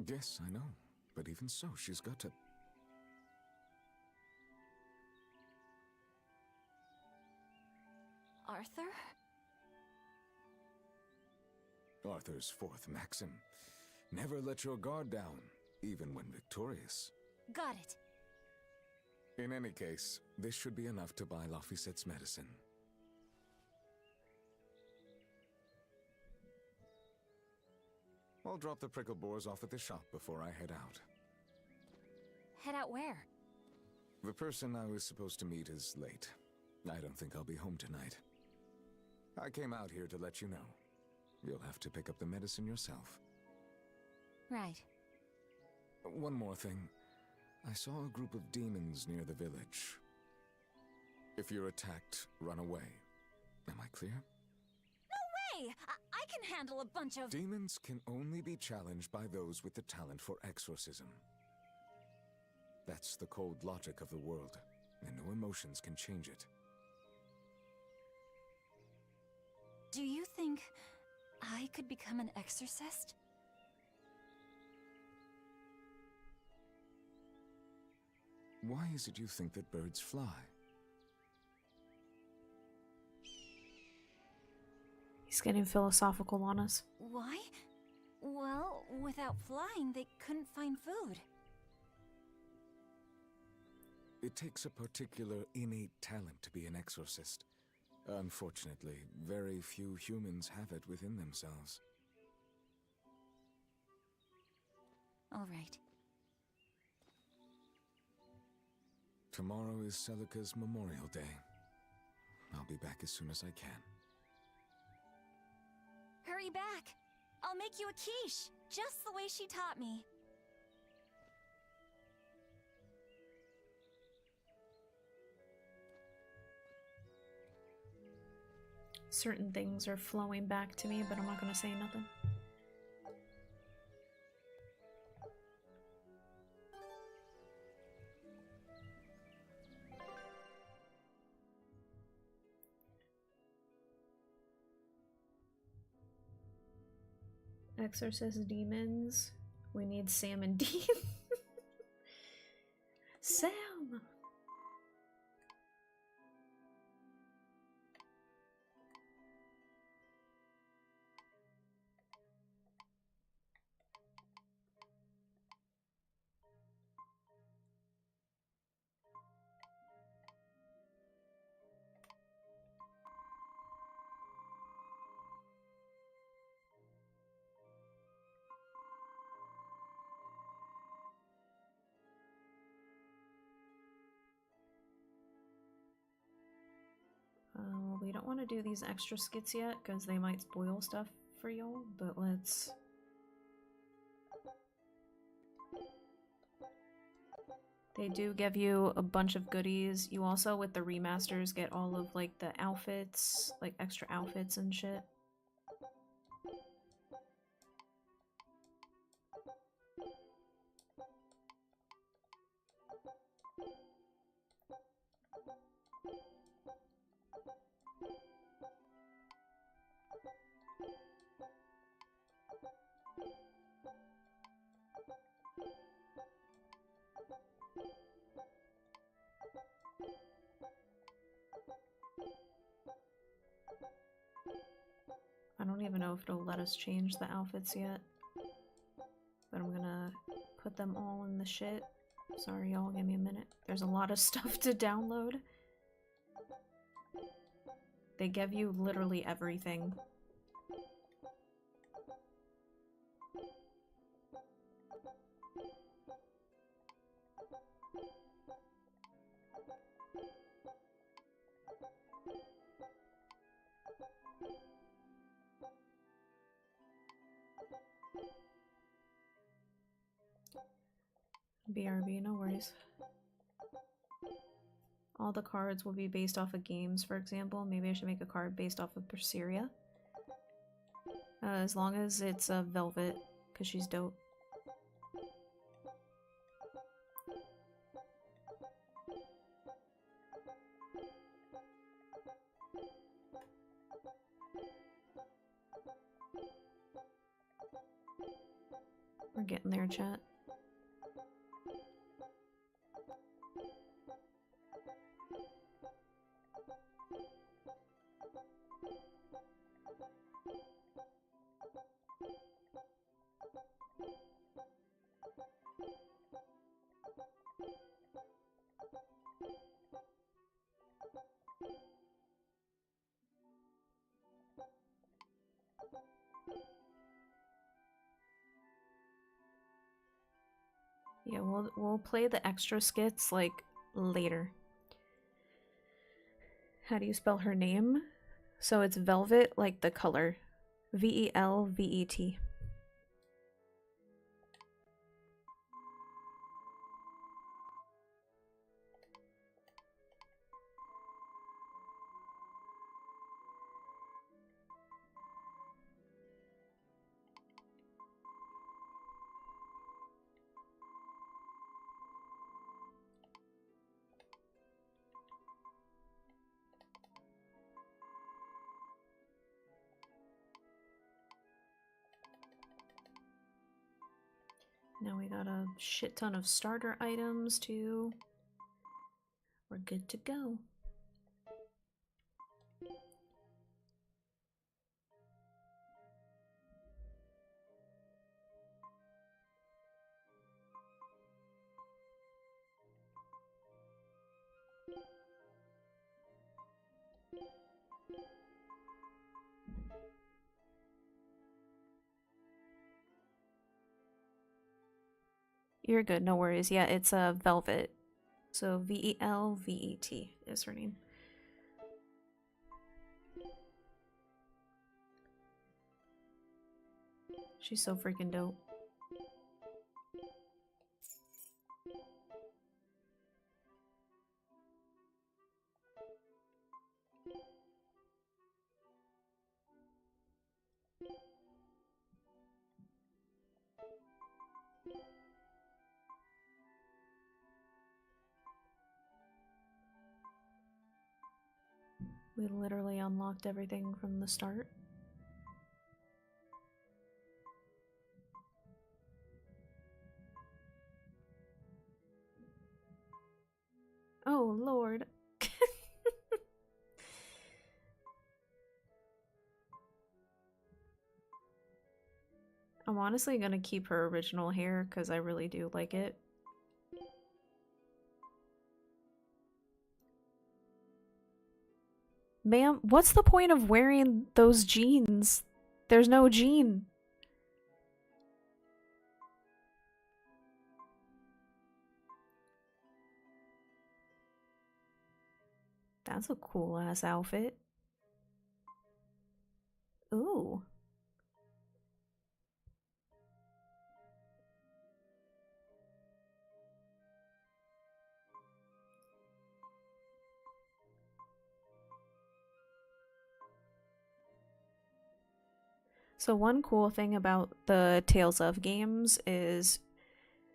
Yes, I know. But even so, she's got to... Arthur? Arthur's fourth maxim. Never let your guard down, even when victorious. Got it. In any case, this should be enough to buy Lafisette's medicine. I'll drop the prickle boars off at the shop before I head out. Head out where? The person I was supposed to meet is late. I don't think I'll be home tonight. I came out here to let you know. You'll have to pick up the medicine yourself. Right. One more thing. I saw a group of demons near the village. If you're attacked, run away. Am I clear? No way! I can handle a bunch of... Demons can only be challenged by those with the talent for exorcism. That's the cold logic of the world, and no emotions can change it. Do you think I could become an exorcist? Why is it you think that birds fly? He's getting philosophical on us. Why? Well, without flying, they couldn't find food. It takes a particular innate talent to be an exorcist. Unfortunately, very few humans have it within themselves. All right. Tomorrow is Celica's Memorial Day. I'll be back as soon as I can. Hurry back! I'll make you a quiche, just the way she taught me. Certain things are flowing back to me, but I'm not gonna say nothing. Exorcist demons. We need Sam and Dean. Sam! We don't want to do these extra skits yet because they might spoil stuff for y'all, but let's... They do give you a bunch of goodies. You also, with the remasters, get all of like the outfits, like extra outfits and shit. I don't even know if it'll let us change the outfits yet. But I'm gonna put them all in the shit. Sorry y'all, give me a minute. There's a lot of stuff to download. They give you literally everything. BRB, no worries. All the cards will be based off of games, for example. Maybe I should make a card based off of Berseria. As long as it's a Velvet, because she's dope. We're getting there, chat. Yeah, we'll play the extra skits like later. How do you spell her name? So it's Velvet, like the color. Velvet. Now we got a shit ton of starter items too. We're good to go. You're good, no worries. Yeah, it's a Velvet. So Velvet is her name. She's so freaking dope. We literally unlocked everything from the start. Oh, Lord. I'm honestly gonna keep her original hair because I really do like it. Ma'am, what's the point of wearing those jeans? There's no jean. That's a cool ass outfit. Ooh. So one cool thing about the Tales of games is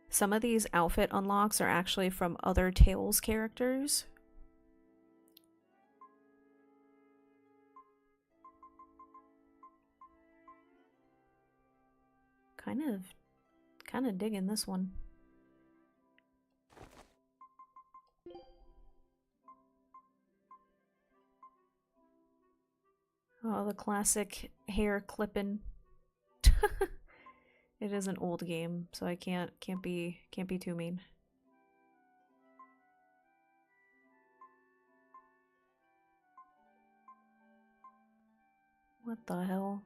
some of these outfit unlocks are actually from other Tales characters. Kind of digging this one. Oh, the classic hair clipping. It is an old game, so I can't be too mean. What the hell?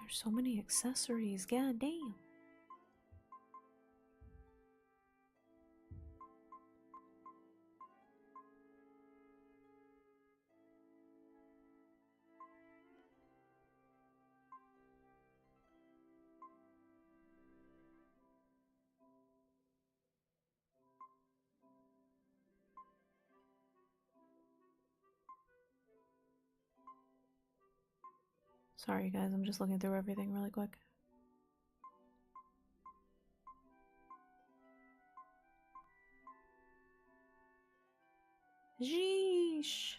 There's so many accessories, god damn. Sorry guys, I'm just looking through everything really quick. Jeesh.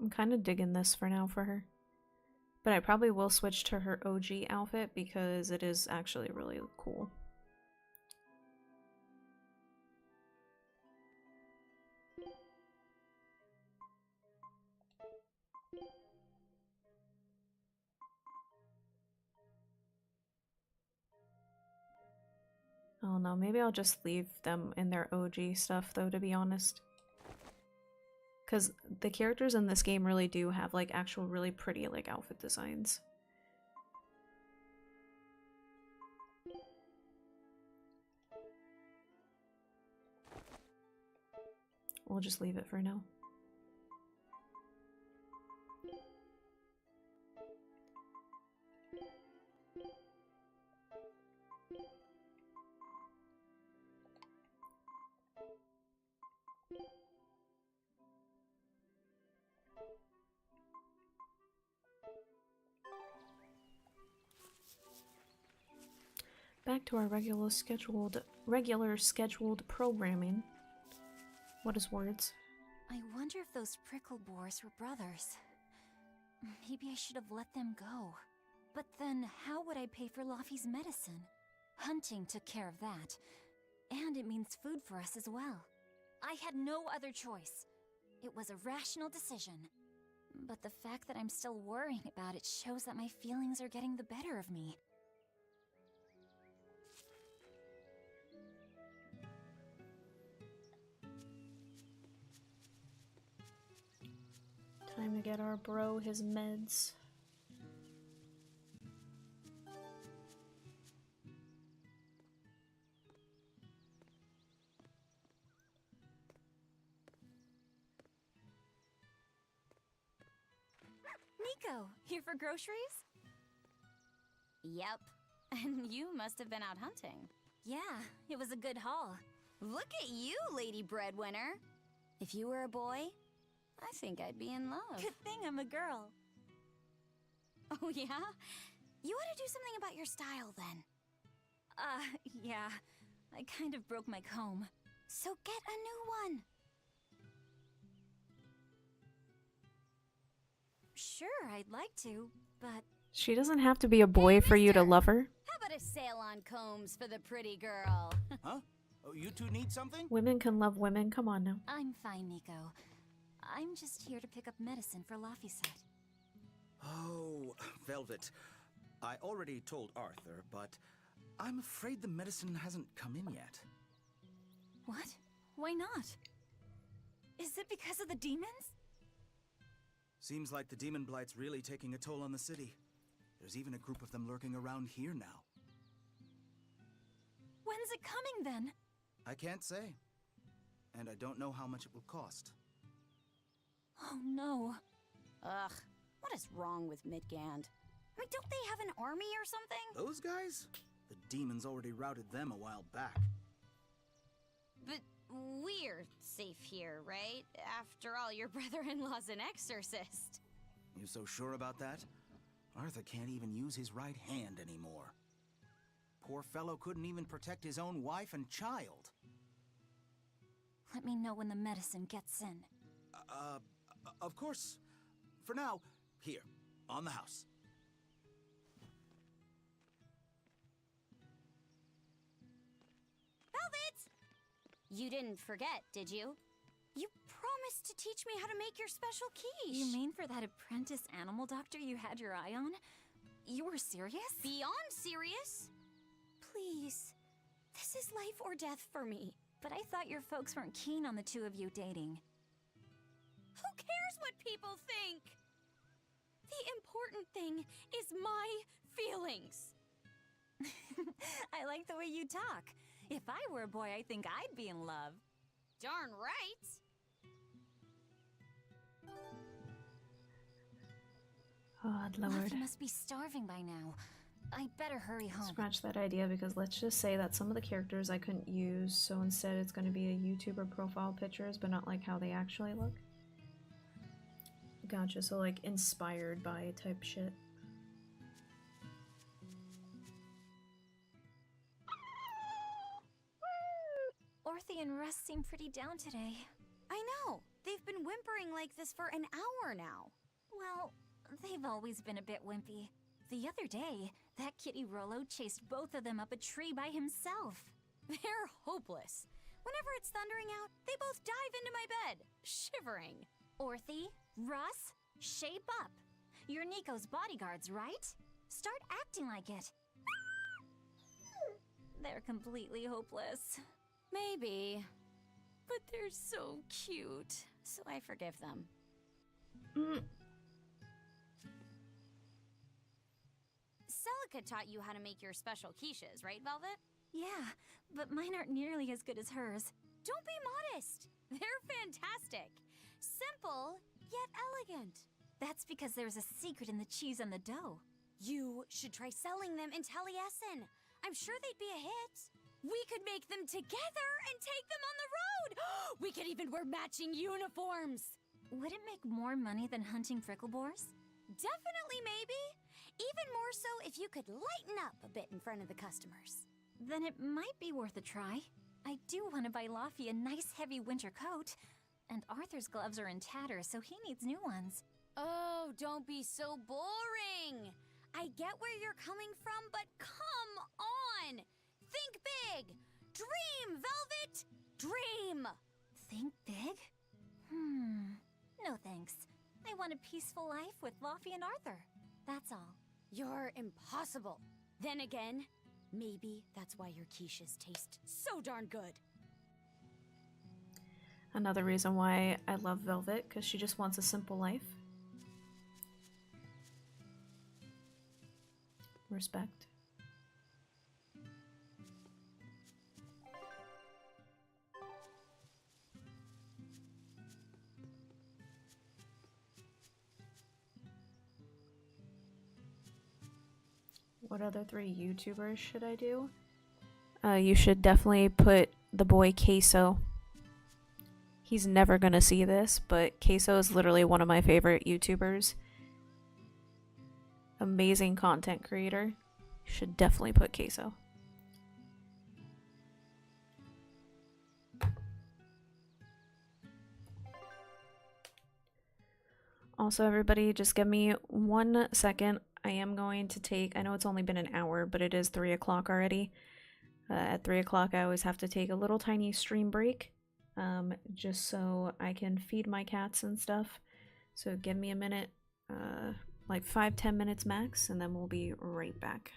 I'm kind of digging this for now for her. But I probably will switch to her OG outfit because it is actually really cool. Oh no, maybe I'll just leave them in their OG stuff though, to be honest. Because the characters in this game really do have like actual really pretty like outfit designs. We'll just leave it for now. Back to our regular scheduled programming. What is words? I wonder if those prickle boars were brothers. Maybe I should have let them go. But then how would I pay for Laffy's medicine? Hunting took care of that. And it means food for us as well. I had no other choice. It was a rational decision. But the fact that I'm still worrying about it shows that my feelings are getting the better of me. Time to get our bro his meds. Nico, here for groceries? Yep. And you must have been out hunting. Yeah, it was a good haul. Look at you, Lady Breadwinner. If you were a boy, I think I'd be in love. Good thing I'm a girl. Oh, yeah? You ought to do something about your style, then. Yeah. I kind of broke my comb. So get a new one. Sure, I'd like to, but... She doesn't have to be a boy for you to love her. How about a sale on combs for the pretty girl? Huh? Oh, you two need something? Women can love women, come on now. I'm fine, Nico. I'm just here to pick up medicine for Laffy said. Oh, Velvet. I already told Arthur, but I'm afraid the medicine hasn't come in yet. What? Why not? Is it because of the demons? Seems like the demon blight's really taking a toll on the city. There's even a group of them lurking around here now. When's it coming then? I can't say. And I don't know how much it will cost. Oh no. Ugh, what is wrong with Midgand? I mean, don't they have an army or something? Those guys? The demons already routed them a while back. But we're safe here, right? After all, your brother-in-law's an exorcist. You so sure about that? Arthur can't even use his right hand anymore. Poor fellow couldn't even protect his own wife and child. Let me know when the medicine gets in. Of course. For now, here, on the house. You didn't forget, did you? You promised to teach me how to make your special quiche. You mean for that apprentice animal doctor you had your eye on? You were serious? Beyond serious? Please. This is life or death for me. But I thought your folks weren't keen on the two of you dating. Who cares what people think? The important thing is my feelings. I like the way you talk. If I were a boy, I think I'd be in love. Darn right. Oh, Lord. Luffy must be starving by now. I better hurry home. Scratch that idea, because let's just say that some of the characters I couldn't use, so instead it's going to be a YouTuber profile pictures, but not like how they actually look. Gotcha, so like inspired by type shit. Orthe and Russ seem pretty down today. I know. They've been whimpering like this for an hour now. Well, they've always been a bit wimpy. The other day, that kitty Rollo chased both of them up a tree by himself. They're hopeless. Whenever it's thundering out, they both dive into my bed, shivering. Orthe, Russ, shape up. You're Nico's bodyguards, right? Start acting like it. They're completely hopeless. Maybe. But they're so cute, so I forgive them. Celica taught you how to make your special quiches, right, Velvet? Yeah, but mine aren't nearly as good as hers. Don't be modest. They're fantastic. Simple, yet elegant. That's because there's a secret in the cheese and the dough. You should try selling them in Taliesin. I'm sure they'd be a hit. We could make them together and take them on the road. We could even wear matching uniforms. Would it make more money than hunting fricklebores? Definitely, maybe. Even more so if you could lighten up a bit in front of the customers. Then it might be worth a try. I do want to buy Laffy a nice heavy winter coat. And Arthur's gloves are in tatters, so he needs new ones. Oh, don't be so boring. I get where you're coming from, but come on. Think big. Dream, Velvet. Dream. Think big? No thanks. I want a peaceful life with Laffy and Arthur. That's all. You're impossible. Then again, maybe that's why your quiches taste so darn good. Another reason why I love Velvet, because she just wants a simple life. Respect. What other 3 YouTubers should I do? You should definitely put the boy Queso. He's never gonna see this, but Queso is literally one of my favorite YouTubers. Amazing content creator. You should definitely put Queso. Also, everybody, just give me 1 second. I am going to take, I know it's only been an hour, but it is 3 o'clock already. At 3 o'clock, I always have to take a little tiny stream break, just so I can feed my cats and stuff. So give me a minute, like 5-10 minutes max, and then we'll be right back.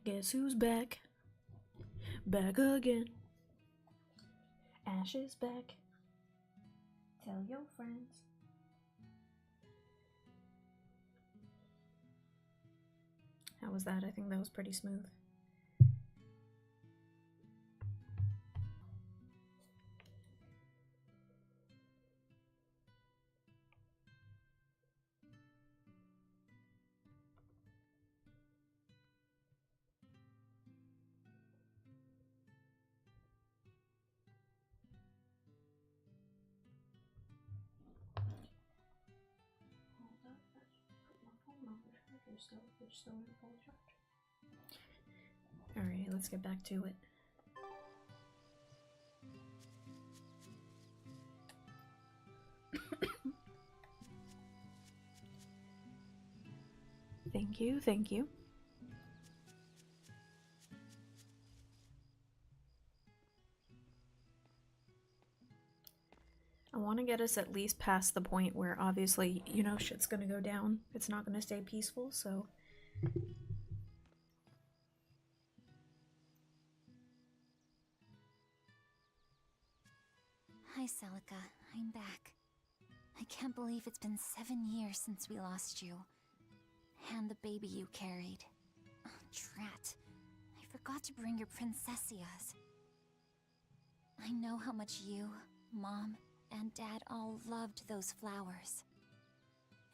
Guess who's back? Back again. Ash is back. Tell your friends. How was that? I think that was pretty smooth. Alright, let's get back to it. Thank you, thank you. I want to get us at least past the point where obviously, you know, shit's gonna go down. It's not gonna stay peaceful, so... Hi, Celica. I'm back. I can't believe it's been 7 years since we lost you. And the baby you carried. Oh, drat. I forgot to bring your princessias. I know how much you, Mom, and Dad all loved those flowers.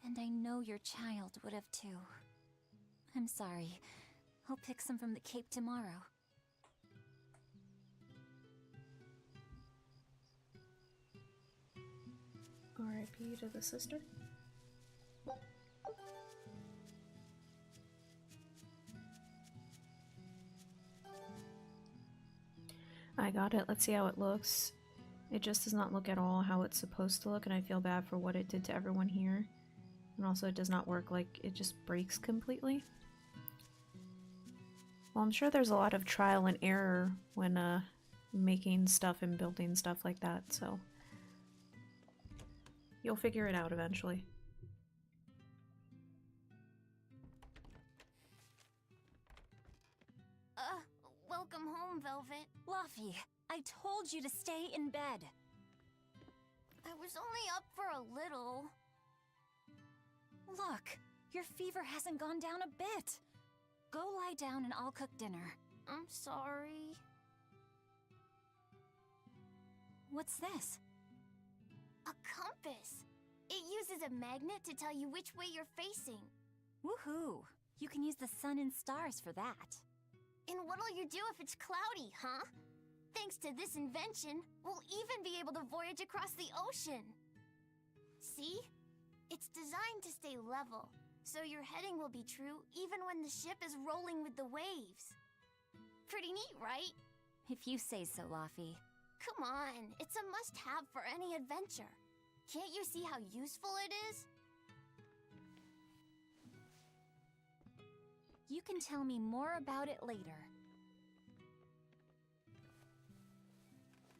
And I know your child would have too. I'm sorry. I'll pick some from the Cape tomorrow. R.I.P. to the sister. I got it. Let's see how it looks. It just does not look at all how it's supposed to look, and I feel bad for what it did to everyone here. And also it does not work, like, it just breaks completely. Well, I'm sure there's a lot of trial and error when making stuff and building stuff like that, so... You'll figure it out eventually. Welcome home, Velvet. Luffy, I told you to stay in bed. I was only up for a little. Look, your fever hasn't gone down a bit. Go lie down and I'll cook dinner. I'm sorry. What's this? A compass. It uses a magnet to tell you which way you're facing. Woohoo! You can use the sun and stars for that. And what'll you do if it's cloudy, huh? Thanks to this invention, we'll even be able to voyage across the ocean. See? It's designed to stay level, so your heading will be true even when the ship is rolling with the waves. Pretty neat, right? If you say so, Luffy. Come on, it's a must-have for any adventure. Can't you see how useful it is? You can tell me more about it later.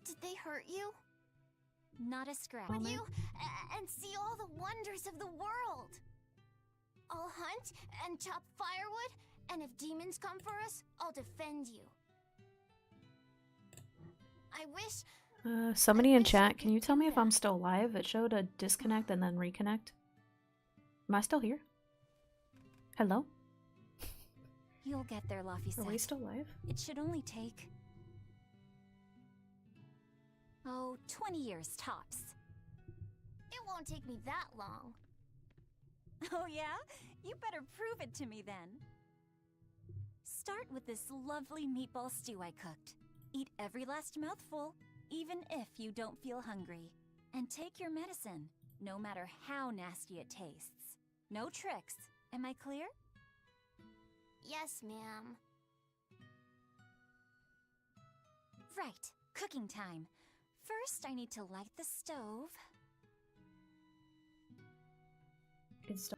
Did they hurt you? Not a scratch. With you and see all the wonders of the world. I'll hunt and chop firewood, and if demons come for us, I'll defend you. I wish... somebody in chat, can you tell me if I'm still live? It showed a disconnect and then reconnect. Am I still here? Hello? You'll get there, Luffy said. Are we still live? It should only take... 20 years tops. It won't take me that long. Oh yeah? You better prove it to me then. Start with this lovely meatball stew I cooked. Eat every last mouthful, even if you don't feel hungry. And take your medicine, no matter how nasty it tastes. No tricks. Am I clear? Yes, ma'am. Right, cooking time. First, I need to light the stove. It's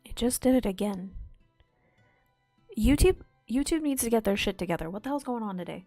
It just did it again. YouTube YouTube needs to get their shit together. What the hell's going on today?